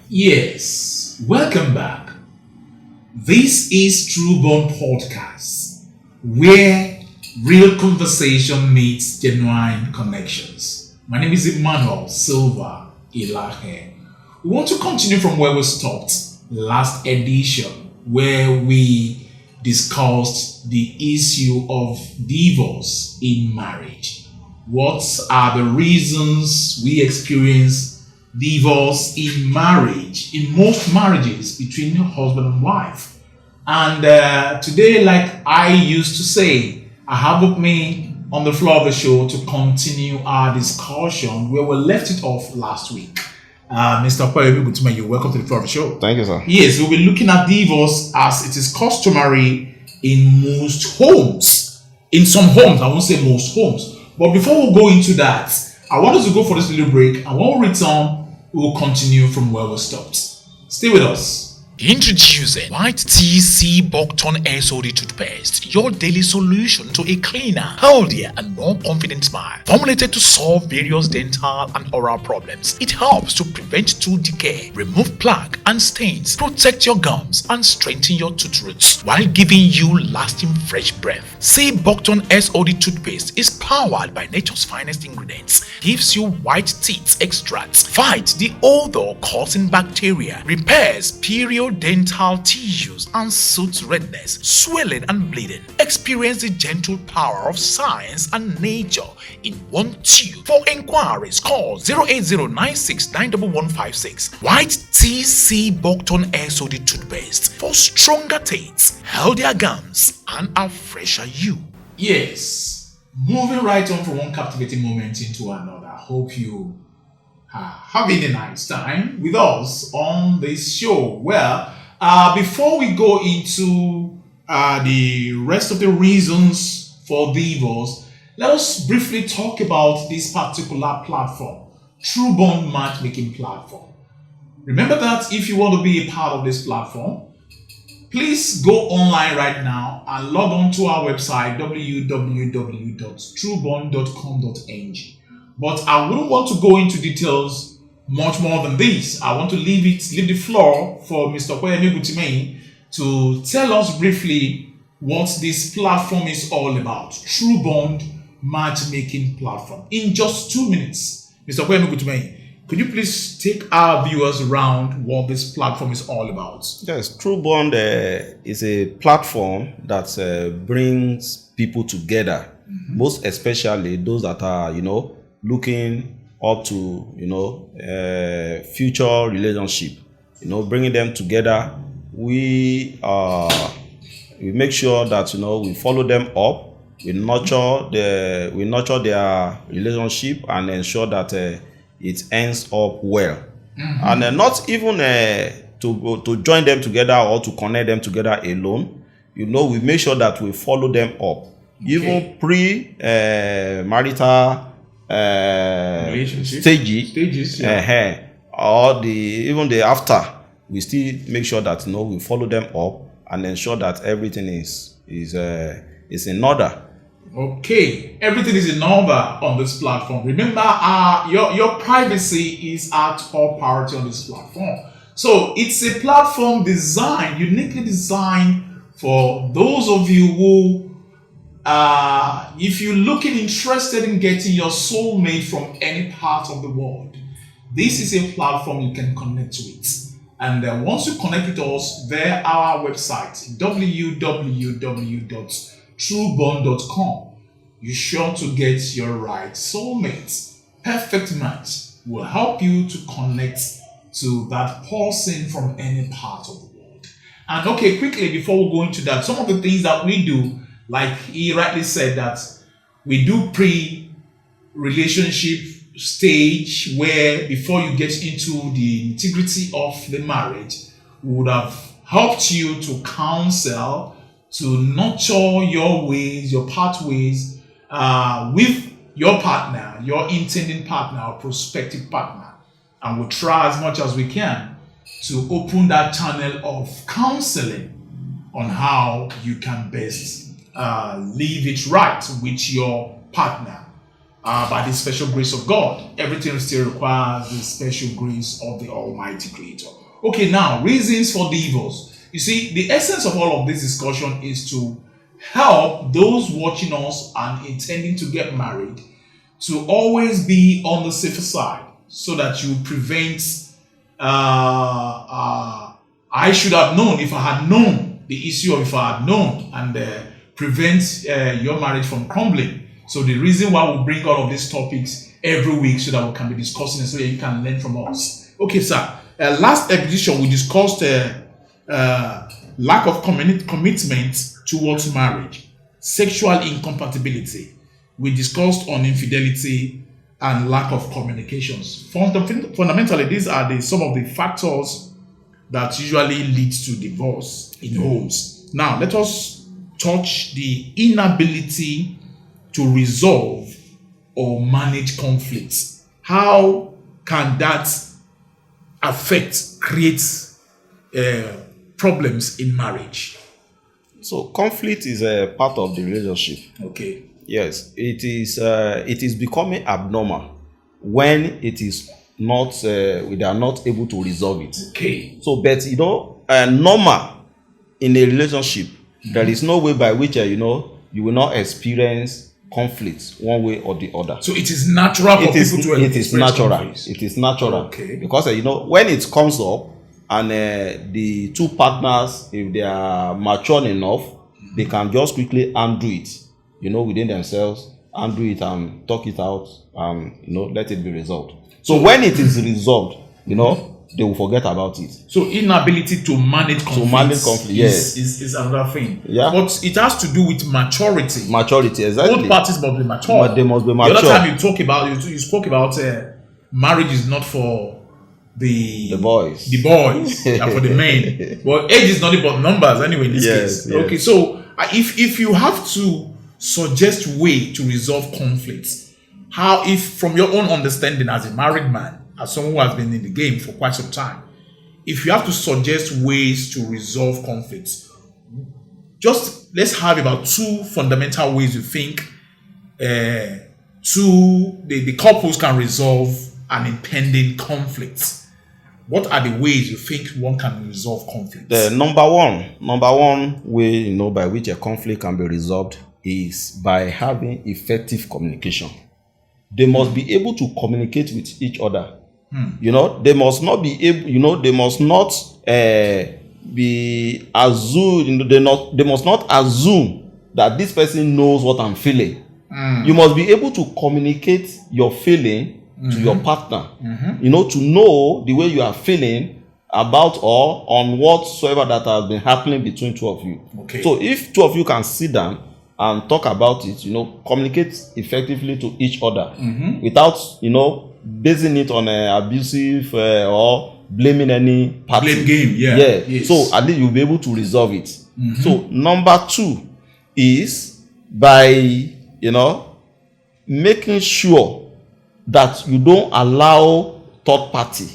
Yes, welcome back. This is True Bond Podcast, where real conversation meets genuine connections. My name is Emmanuel Silva Ilahe. We want to continue from where we stopped last edition, where we discussed the issue of divorce in marriage. What are the reasons we experience divorce in marriage, in most marriages between husband and wife? And today, like I used to say, I have with me on the floor of the show to continue our discussion where we left it off last week. Mr. Kwame, you're welcome to the floor of the show. Thank you, sir. Yes, we'll be looking at divorce as it is customary in most homes. In some homes, I won't say most homes. But before we go into that, I want us to go for this little break, and when we return, we'll continue from where we stopped. Stay with us. Introducing White TC Bokton SOD toothpaste, your daily solution to a cleaner, healthier, and more confident smile. Formulated to solve various dental and oral problems, it helps to prevent tooth decay, remove plaque and stains, protect your gums, and strengthen your tooth roots while giving you lasting fresh breath. C Bokton SOD toothpaste is powered by nature's finest ingredients, gives you white teeth extracts, fights the odor-causing bacteria, repairs dental tissues and soothes redness, swelling and bleeding. Experience the gentle power of science and nature in one tube. For inquiries, call 08096911156. White TC Bokton SOD toothpaste for stronger teeth, healthier gums, and a fresher you. Yes, moving right on from one captivating moment into another. Hope you having a nice time with us on this show. Well, before we go into the rest of the reasons for divorce, let us briefly talk about this particular platform, True Bond Matchmaking platform. Remember that if you want to be a part of this platform, please go online right now and log on to our website www.truebond.com.ng. But I wouldn't want to go into details much more than this. I want to leave the floor for Mr. Kwame to tell us briefly what this platform is all about. True Bond Matchmaking platform. In just 2 minutes, Mr. Kwame, could you please take our viewers around what this platform is all about? Yes, True Bond is a platform that brings people together, most especially those that are, looking up to, future relationship, bringing them together. We make sure that, we follow them up, we nurture their relationship and ensure that it ends up well. And not even to join them together or to connect them together alone. We make sure that we follow them up. Okay. Even pre-marital stages, yeah. Or even the after, we still make sure that we follow them up and ensure that everything is in order. Okay, everything is in order on this platform. Remember, your privacy is our top priority on this platform. So it's a platform uniquely designed for those of you who if you're interested in getting your soulmate from any part of the world, this is a platform you can connect with. And once you connect with us, via our website, www.truebond.com, you're sure to get your right soulmate. Perfect match will help you to connect to that person from any part of the world. And okay, quickly, before we go into that, some of the things that we do, like he rightly said, that we do pre-relationship stage where before you get into the integrity of the marriage, we would have helped you to counsel, to nurture your ways, your pathways with your partner, your intending partner or prospective partner. And we'll try as much as we can to open that channel of counseling on how you can best live it right with your partner. by the special grace of God. Everything still requires the special grace of the Almighty Creator. Okay, now, reasons for divorce. You see, the essence of all of this discussion is to help those watching us and intending to get married to always be on the safer side, so that you prevent, I should have known if I had known the issue, or if I had known, and prevent your marriage from crumbling. So the reason why we bring all of these topics every week, so that we can be discussing it, so that you can learn from us. Okay, sir. Last episode we discussed lack of commitment towards marriage, sexual incompatibility. We discussed on infidelity and lack of communications. Fundamentally, these are some of the factors that usually lead to divorce in homes. Now, let us touch the inability to resolve or manage conflicts. How can that create problems in marriage? So conflict is a part of the relationship. Okay. Yes, it is becoming abnormal when it is not they are not able to resolve it. Okay. So, but normal in a relationship, there is no way by which you will not experience conflict one way or the other. So it is natural for people to it is natural. conflicts. It is natural. Okay. Because when it comes up and the two partners, if they are mature enough, they can just quickly undo it. Within themselves, undo it and talk it out and, let it be resolved. So when it is resolved, they will forget about it. So inability to manage conflict, yes, is another thing. Yeah. But it has to do with maturity. Maturity, exactly. Both parties must be mature. But they must be mature. The other time you spoke about marriage is not for the boys. The boys and for the men. Well, age is not about numbers anyway in this case. Yes. Okay, so if you have to suggest way to resolve conflicts, if from your own understanding as a married man, as someone who has been in the game for quite some time, if you have to suggest ways to resolve conflicts, just let's have about two fundamental ways you think the couples can resolve an impending conflict. What are the ways you think one can resolve conflicts? The number one way by which a conflict can be resolved is by having effective communication. They must be able to communicate with each other. They must not be able, they must not be assumed, they must not assume that this person knows what I'm feeling. You must be able to communicate your feeling to your partner, to know the way you are feeling about or on whatsoever that has been happening between two of you. Okay. So if two of you can sit down and talk about it, communicate effectively to each other without, basing it on abusive or blaming any party. Blame game, yeah. Yes. So at least you'll be able to resolve it. So number two is by, making sure that you don't allow third party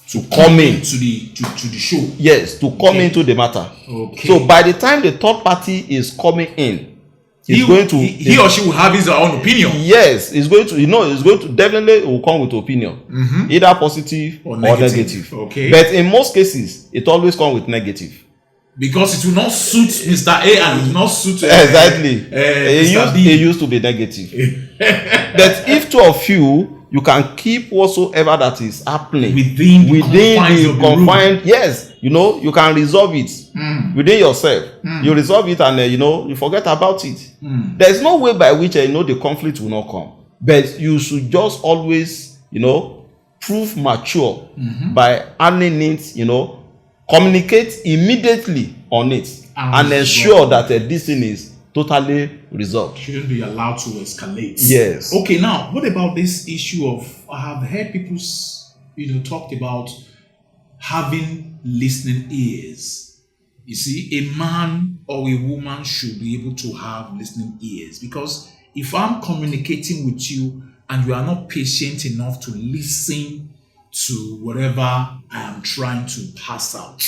to come in to the show. Yes, to come into the matter. Okay. So by the time the third party is coming in, he or she will have his own opinion. Yes, it's going to definitely will come with opinion, either positive or negative. Okay. But in most cases, it always comes with negative. Because it will not suit Mr. A and it will not suit exactly. Mr. B. It used to be negative. But if two of you can keep whatsoever that is happening within the confined. Yes, you can resolve it within yourself. You resolve it and you forget about it. There's no way by which the conflict will not come. But you should just always prove mature by handling it. Communicate immediately on it and ensure that this thing is totally resolved. Shouldn't be allowed to escalate. Yes. Okay, now what about this issue of, I have heard people talked about having listening ears. You see, a man or a woman should be able to have listening ears, because if I'm communicating with you and you are not patient enough to listen to whatever I am trying to pass out,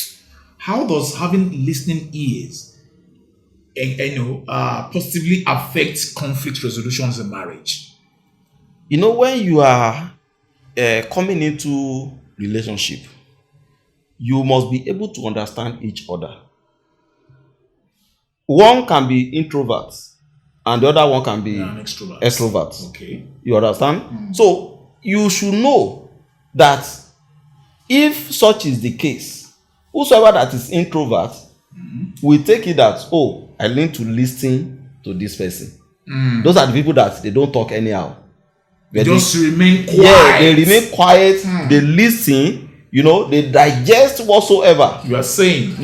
how does having listening ears positively affect conflict resolutions in marriage? You know, when you are coming into relationship, you must be able to understand each other. One can be introvert, and the other one can be extrovert. Okay. You understand? So you should know that if such is the case, whosoever that is introvert will take it that, oh, I need to listen to this person. Those are the people that they don't talk anyhow. They just remain quiet. Yeah, they remain quiet. They listen. You know, they digest whatsoever you are saying.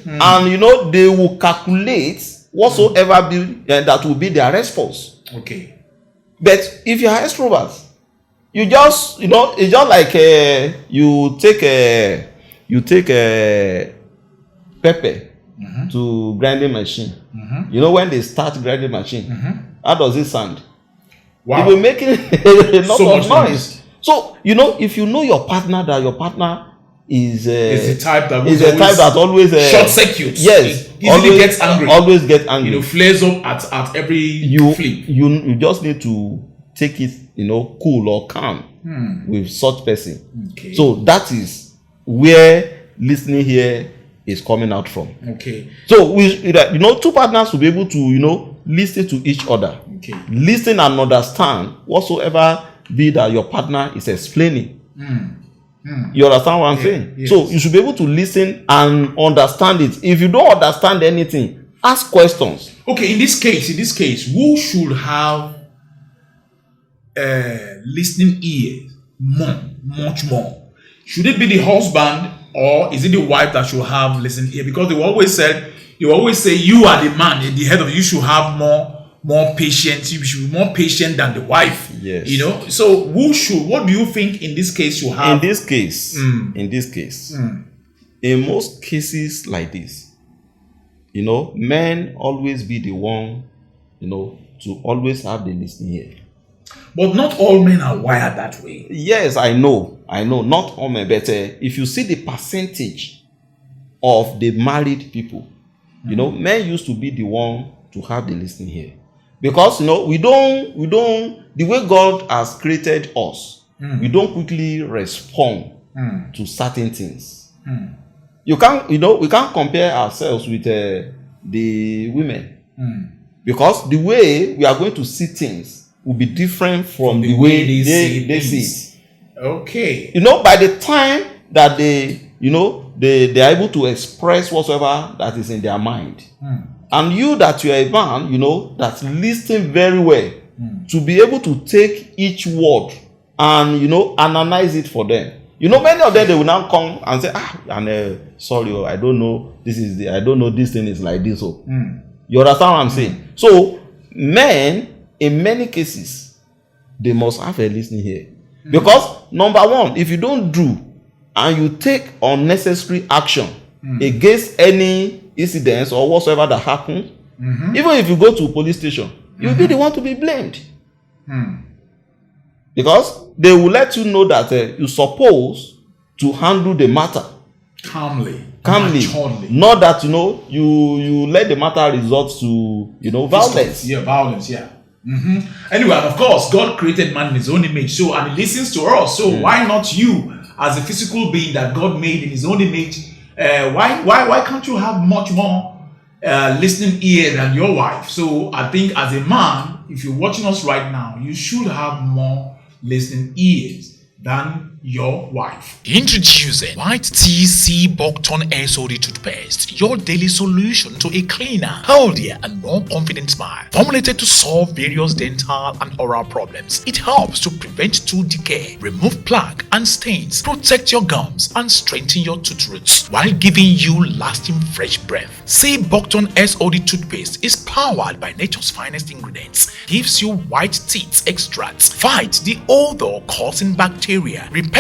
And you know, they will calculate whatsoever that will be their response. Okay. But if you are extrovert, you just, you know, it's just like you take a pepper to grinding machine. You know, when they start grinding machine, how does it sound? Wow. It will make a lot so of noise. So, you know, if you know your partner, that your partner is the type that always short circuits. Yes, easily gets angry. Always get angry. You know, flares up at every flip. You just need to take it, you know, cool or calm with such person. Okay. So that is where listening here is coming out from. Okay. So you know, two partners will be able to, you know, listen to each other. Okay. Listen and understand whatsoever be that your partner is explaining. You understand what I'm saying? Yes. So you should be able to listen and understand it. If you don't understand anything, ask questions. Okay, in this case, who should have listening ear much more? Should it be the husband, or is it the wife that should have listening ear? Because they always say you are the man, the head of you should have more patience. You should be more patient than the wife. Yes. You know. So what do you think in this case you have? In this case, in most cases like this, you know, men always be the one, you know, to always have the listening ear. But not all men are wired that way. Yes, I know, not all men, but if you see the percentage of the married people, you know, men used to be the one to have the listening ear. Because, you know, we don't, the way God has created us, we don't quickly respond to certain things. We can't compare ourselves with the women. Because the way we are going to see things will be different from the way they see it. Okay. You know, by the time that they are able to express whatsoever that is in their mind. And you that you are a man, you know, that listen very well to be able to take each word and, you know, analyze it for them. You know, many of them, they will now come and say, sorry, I don't know, I don't know this thing is like this. So, you understand what I'm saying? So, men, in many cases, they must have a listening ear. Because, number one, if you don't do and you take unnecessary action against any incidents or whatsoever that happens, even if you go to a police station, you'll be the one to be blamed. Because they will let you know that you're supposed to handle the matter calmly, not that, you know, you let the matter resort to, you know, violence. Violence. Anyway, and of course, God created man in his own image, so, and he listens to us. So why not you, as a physical being that God made in his own image? Why can't you have much more listening ear than your wife? So I think as a man, if you're watching us right now, you should have more listening ears than your wife. Introducing White TC Buckton SOD toothpaste, your daily solution to a cleaner, healthier, and more confident smile. Formulated to solve various dental and oral problems, it helps to prevent tooth decay, remove plaque and stains, protect your gums, and strengthen your tooth roots while giving you lasting fresh breath. C Buckton SOD toothpaste is powered by nature's finest ingredients, gives you white teeth extracts, fights the odor-causing bacteria, repairs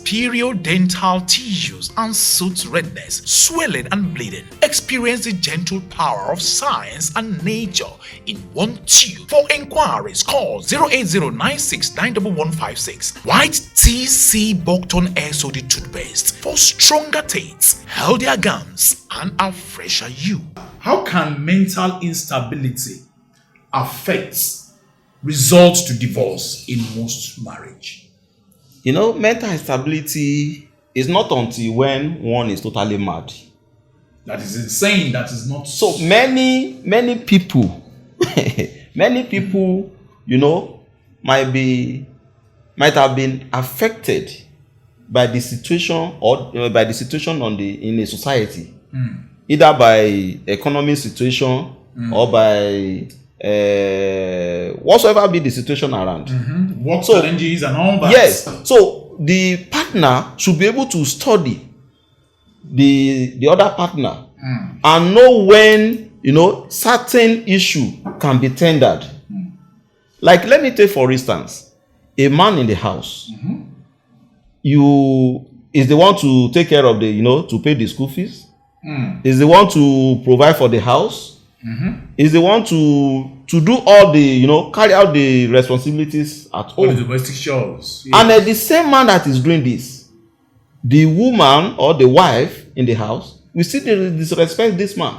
periodontal tissues and soothes redness, swelling and bleeding. Experience the gentle power of science and nature in one tube. For inquiries, call 08096911156. White TC Buckton SOD toothpaste for stronger teeth, healthier gums, and a fresher you. How can mental instability affect results to divorce in most marriage? You know, mental instability is not until when one is totally mad. That is insane. That is not so many people many people, you know, might have been affected by the situation or by the situation in a society, either by economic situation or by whatsoever be the situation around. Work challenges and all that. Yes. So the partner should be able to study the other partner and know when, you know, certain issue can be tendered. Like, let me take for instance, a man in the house, you is the one to take care of the, you know, to pay the school fees, is the one to provide for the house, is the one to do all the, you know, carry out the responsibilities at all home. the domestic chores. Yes. And the same man that is doing this, the woman or the wife in the house, we still disrespect this man.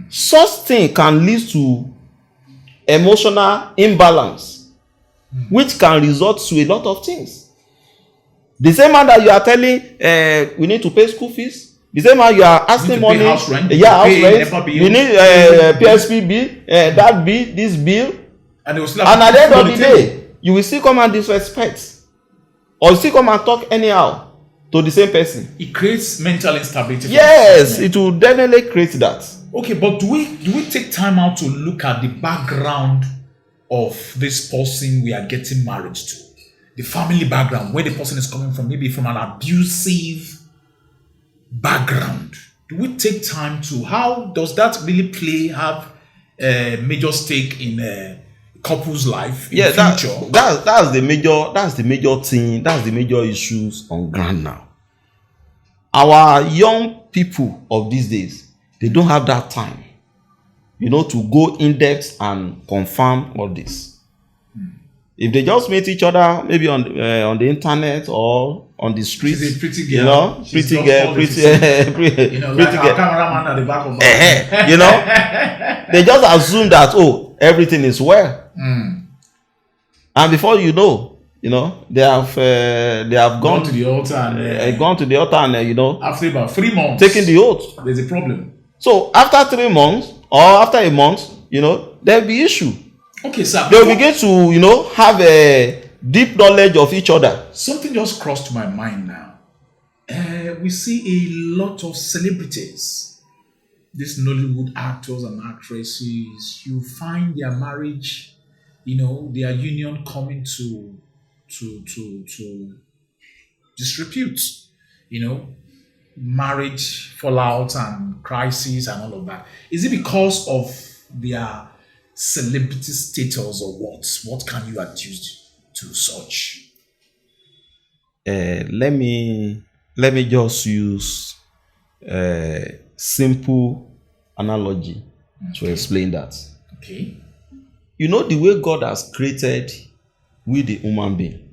Such thing can lead to emotional imbalance, which can result to a lot of things. The same man that you are telling, we need to pay school fees. The same man you are asking money. House rent. House rent. You need PSP bill, that bill, this bill. And at the end of the day, you will still come and disrespect, or you still come and talk anyhow to the same person. It creates mental instability. Yes, it will definitely create that. Okay, but do we take time out to look at the background of this person we are getting married to? The family background, where the person is coming from, maybe from an abusive background. Do we take time to, how does that really have a major stake in a couple's life in the future? That's the major thing, that's the major issues on ground now. Our young people of these days, they don't have that time, you know, to go in depth and confirm all this. If they just meet each other, maybe on the internet or on the street, she's a pretty girl, you know, pretty you know, like our cameraman at the back of the you know, they just assume that, oh, everything is well, and before you know, they have gone to the altar and you know, after about 3 months, taking the oath, there's a problem. So after 3 months or after a month, you know, there'll be issue. Okay, sir. They'll begin to, you know, have a deep knowledge of each other. Something just crossed my mind now. We see a lot of celebrities, these Nollywood actors and actresses. You find their marriage, you know, their union coming to disrepute, you know, marriage fallout and crisis and all of that. Is it because of their celebrity status or what? What can you adduce to such? Let me just use a simple analogy to explain that. Okay. You know, the way God has created with the human being,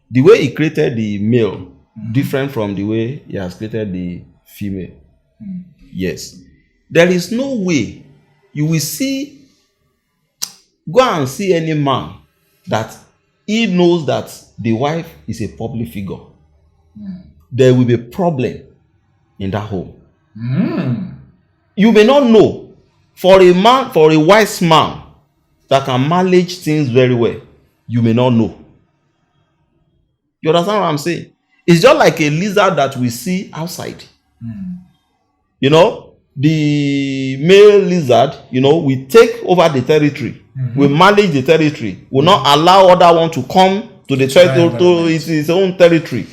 the way He created the male, different from the way He has created the female. Yes, there is no way you will go and see any man that he knows that the wife is a public figure. There will be a problem in that home. You may not know. For a wise man that can manage things very well, you may not know. You understand what I'm saying? It's just like a lizard that we see outside. You know, the male lizard, you know, we take over the territory. We manage the territory. We will not allow other one to come to the territory, to his own territory.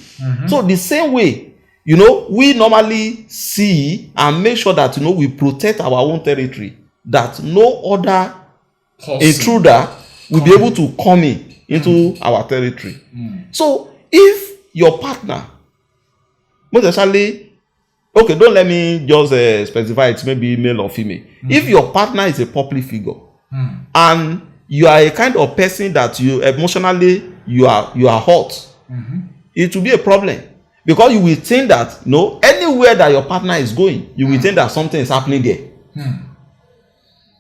So the same way, you know, we normally see and make sure that, you know, we protect our own territory, that no other intruder will be able to come into our territory. So if your partner, most especially, okay, don't let me just specify it's maybe male or female. If your partner is a public figure and you are a kind of person that you emotionally you are hot, it will be a problem, because you will think that, you know, anywhere that your partner is going, you will think that something is happening there.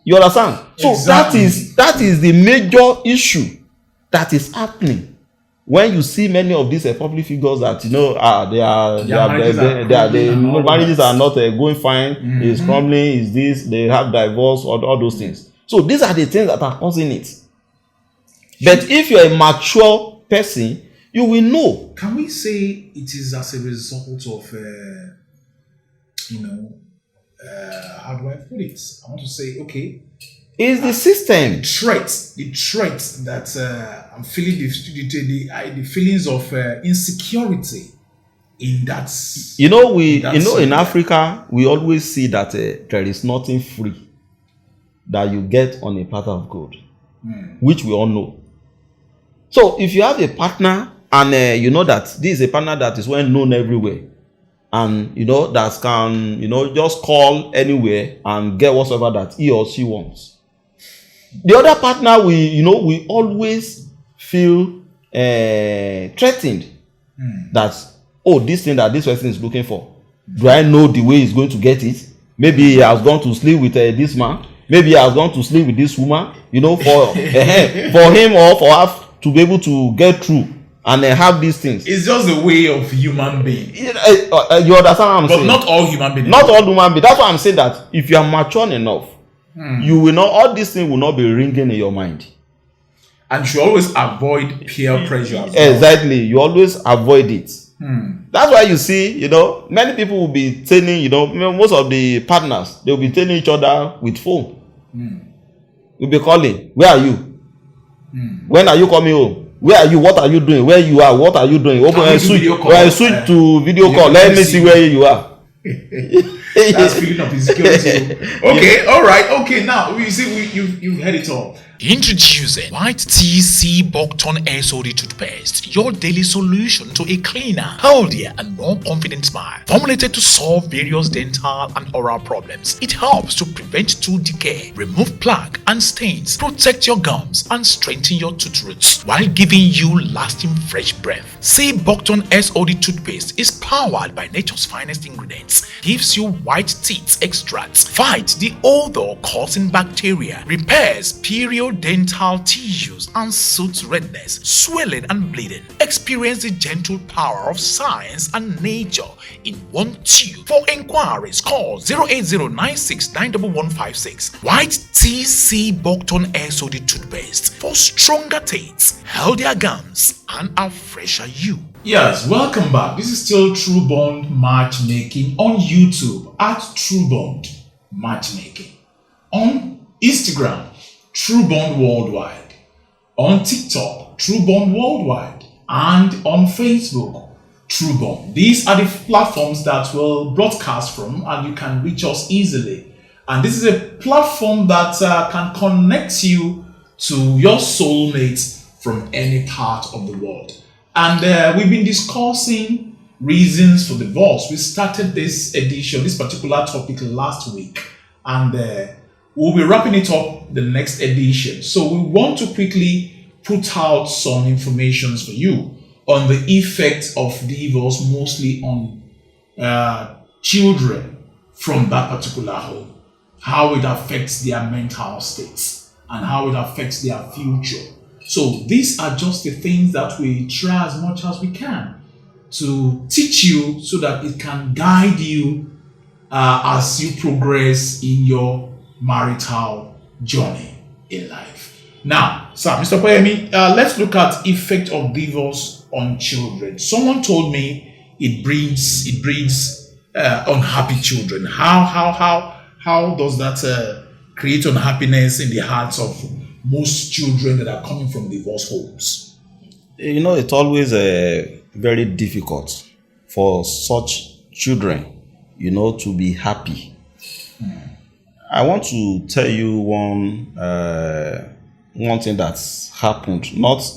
You understand? So Exactly. that is the major issue that is happening when you see many of these public figures that marriages are not going fine, is crumbling, is this, they have divorce, or all those things. So these are the things that are causing it. But if you're a mature person, you will know. Can we say it is as a result of, how do I put it? I want to say, okay, It's the system. the trait that I'm feeling, the feelings of insecurity in that. In Africa, we always see that there is nothing free that you get on a platter of gold, which we all know. So if you have a partner and you know that this is a partner that is well known everywhere, and that can just call anywhere and get whatever that he or she wants. The other partner, we always feel threatened that, this thing that this person is looking for, do I know the way he's going to get it? Maybe he has gone to sleep with this man. Maybe he has gone to sleep with this woman. For him or for her to be able to get through and have these things. It's just the way of human being. You understand what I'm saying? But not all human beings. Not all human beings. That's why I'm saying that if you are mature enough, you will not, all these things will not be ringing in your mind. And you should always avoid peer pressure as well. Exactly. You always avoid it. That's why you see, many people will be telling, most of the partners, they will be telling each other with phone. You'll be calling, where are you? When are you coming home? Where are you? What are you doing? Where you are? What are you doing? Open switch to video call. Let me see where you are. That's feeling of insecurity. Okay, all right. Okay, now you see, you've heard it all. Introducing White TC Buckton SOD toothpaste, your daily solution to a cleaner, healthier, and more confident smile. Formulated to solve various dental and oral problems, it helps to prevent tooth decay, remove plaque and stains, protect your gums, and strengthen your tooth roots while giving you lasting fresh breath. C Buckton SOD toothpaste is powered by nature's finest ingredients, gives you white teeth extracts, fights the odor-causing bacteria, repairs dental tissues and soothes redness, swelling and bleeding. Experience the gentle power of science and nature in one tube. For inquiries, call 08096911156. White TC Buckton SOD toothpaste for stronger teeth, healthier gums, and a fresher you. Yes, welcome back. This is still True Bond Matchmaking on YouTube at True Bond Matchmaking. On Instagram, True Bond Worldwide, on TikTok, True Bond Worldwide, and on Facebook, True Bond. These are the platforms that will broadcast from, and you can reach us easily. And this is a platform that can connect you to your soulmates from any part of the world. And we've been discussing reasons for divorce. We started this particular topic last week, and we'll be wrapping it up the next edition. So we want to quickly put out some information for you on the effect of divorce, mostly on children from that particular home, how it affects their mental states and how it affects their future. So these are just the things that we try as much as we can to teach you so that it can guide you as you progress in your marital journey in life. Now, sir, Mr. Poyemi, let's look at effect of divorce on children. Someone told me it breeds unhappy children. How does that create unhappiness in the hearts of most children that are coming from divorce homes? It's always very difficult for such children, to be happy. I want to tell you one thing that's happened.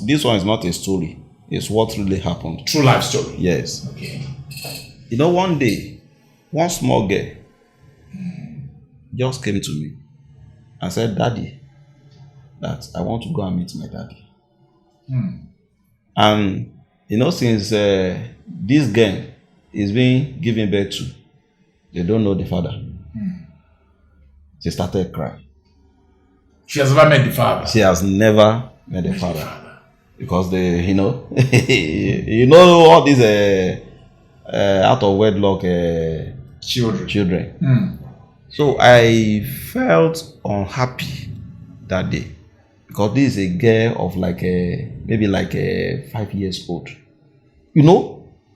This one is not a story. It's what really happened. True life story. Yes. Okay. One day, one small girl just came to me and said, "Daddy, that I want to go and meet my daddy." And since this girl is being given birth to, they don't know the father. She started crying. She has never met the father. She has never met the father. Because you know all these out of wedlock children. So I felt unhappy that day because this is a girl of maybe 5 years old.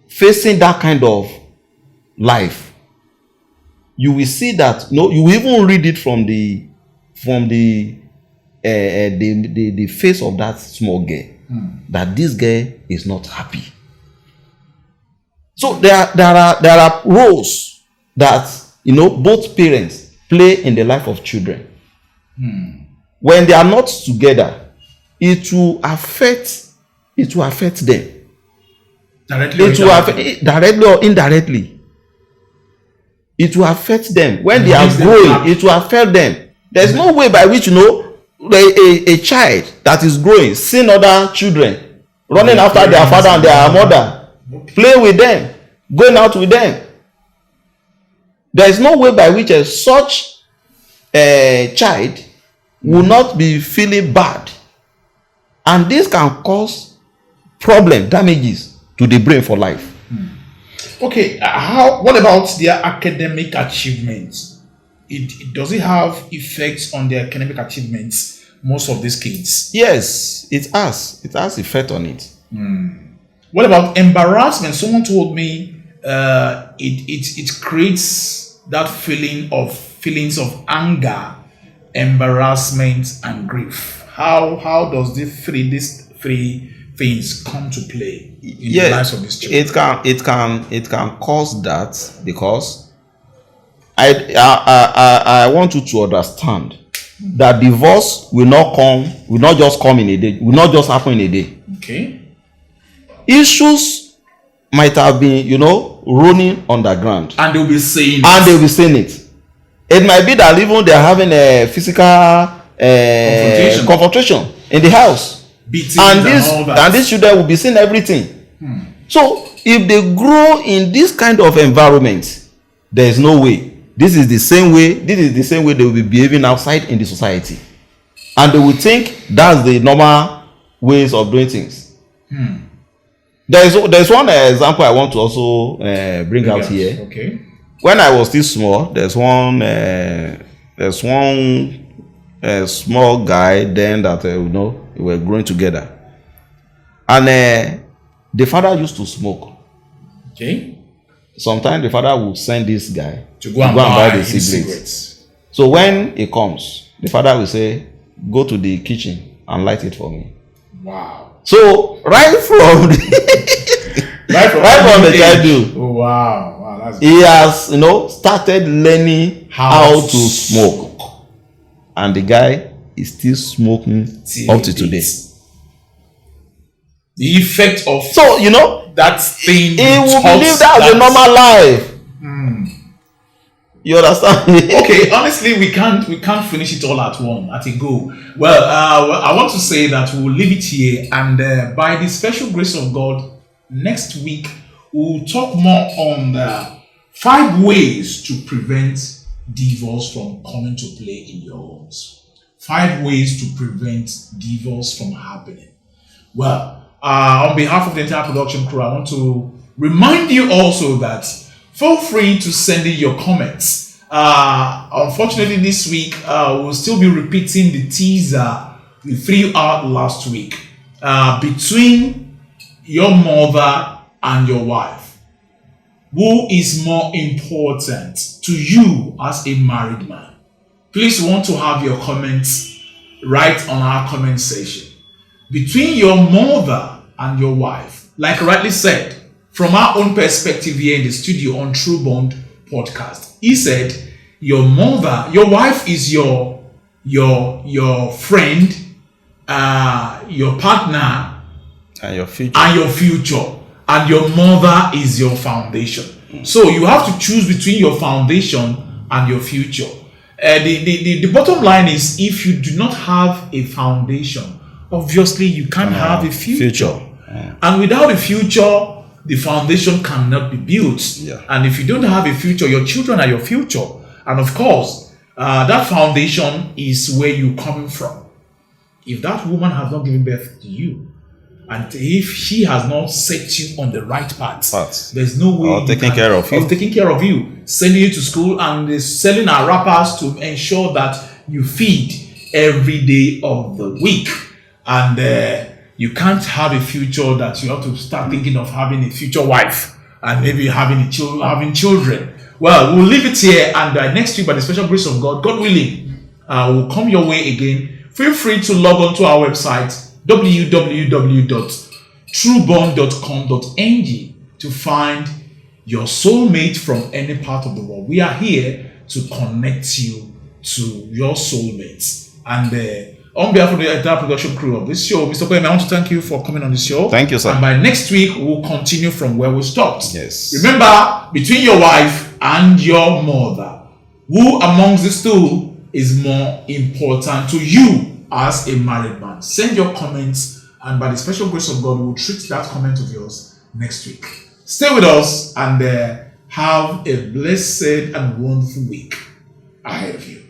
Facing that kind of life, you will see that you will even read it from the face of that small girl. That this girl is not happy. So there are roles that both parents play in the life of children. When they are not together, it will affect them directly or indirectly. It will affect them when they are growing. It will affect them. There's no way by which a child that is growing, seeing other children running after their father and their mother, play with them, going out with them. There is no way by which such a child will not be feeling bad, and this can cause damages to the brain for life. Okay, what about their academic achievements? Does it have effects on their academic achievements, most of these kids? Yes, it has effect on it. What about embarrassment? Someone told me it creates that feelings of anger, embarrassment, and grief. How does these three things come to play in the lives of these children? It can cause that because I want you to understand that divorce will not just come in a day, will not just happen in a day. Okay. Issues might have been, rolling underground. And they'll be saying it. It might be that even they're having a physical confrontation in the house. And these children will be seeing everything. So if they grow in this kind of environment, there is no way. This is the same way they will be behaving outside in the society. And they will think that's the normal ways of doing things. There's one example I want to also bring out here. Okay. When I was still small, there's one small guy then that we were growing together, and the father used to smoke. Okay. Sometimes the father would send this guy to go and buy the cigarettes. So when he comes, the father will say, "Go to the kitchen and light it for me." Wow. So right from the childhood, wow, that's he has started learning how to smoke, and the guy is still smoking up to today. The effect of that thing, he will believe that's a normal life. You understand me? Okay, honestly, we can't finish it all at a go. Well, I want to say that we'll leave it here, and by the special grace of God, next week we'll talk more on the 5 ways to prevent divorce from coming to play in your homes. 5 ways to prevent divorce from happening. Well, on behalf of the entire production crew, I want to remind you also that feel free to send in your comments. Unfortunately, this week we'll still be repeating the teaser we threw out last week between your mother and your wife. Who is more important to you as a married man? Please want to have your comments right on our comment section. Between your mother and your wife, like rightly said, from our own perspective here in the studio on True Bond podcast, he said, your wife is your friend, your partner, and your future, and your mother is your foundation. So you have to choose between your foundation and your future. The bottom line is, if you do not have a foundation, obviously you can't have a future. And without a future, the foundation cannot be built. And if you don't have a future, your children are your future. And of course, That foundation is where you're coming from. If that woman has not given birth to you, and if she has not set you on the right path, there's no way or taking care of you, sending you to school and selling our wrappers to ensure that you feed every day of the week. And you can't have a future that you have to start thinking of having a future wife and maybe having children. Well, we'll leave it here, and next week, by the special grace of God, God willing, will come your way again. Feel free to log on to our website, www.truebond.com.ng, to find your soulmate from any part of the world. We are here to connect you to your soulmates. And on behalf of the entire production crew of this show, Mr. Kwame, I want to thank you for coming on the show. Thank you, sir. And by next week, we'll continue from where we stopped. Yes. Remember, between your wife and your mother, who amongst these two is more important to you as a married man? Send your comments, and by the special grace of God, we'll treat that comment of yours next week. Stay with us and have a blessed and wonderful week ahead of you.